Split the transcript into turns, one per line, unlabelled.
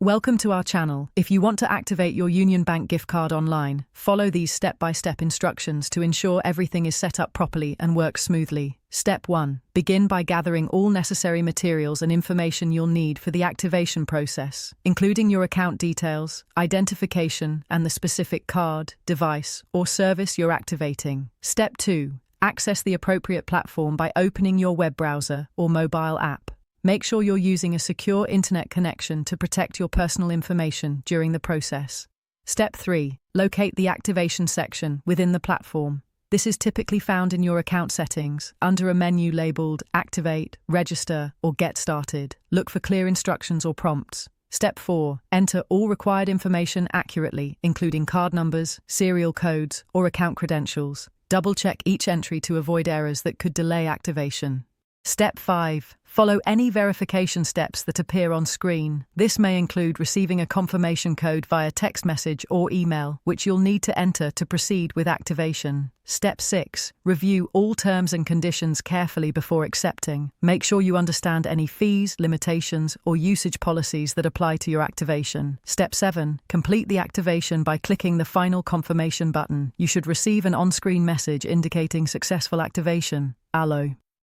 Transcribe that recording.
Welcome to our channel. If you want to activate your Union Bank gift card online, follow these step-by-step instructions to ensure everything is set up properly and works smoothly. Step 1. Begin by gathering all necessary materials and information you'll need for the activation process, including your account details, identification, and the specific card, device, or service you're activating. Step 2. Access the appropriate platform by opening your web browser or mobile app. Make sure you're using a secure internet connection to protect your personal information during the process. Step 3. Locate the activation section within the platform. This is typically found in your account settings, under a menu labeled Activate, Register, or Get Started. Look for clear instructions or prompts. Step 4. Enter all required information accurately, including card numbers, serial codes, or account credentials. Double-check each entry to avoid errors that could delay activation. Step 5. Follow any verification steps that appear on screen. This may include receiving a confirmation code via text message or email, which you'll need to enter to proceed with activation. Step 6. Review all terms and conditions carefully before accepting. Make sure you understand any fees, limitations, or usage policies that apply to your activation. Step 7. Complete the activation by clicking the final confirmation button. You should receive an on-screen message indicating successful activation. Allo.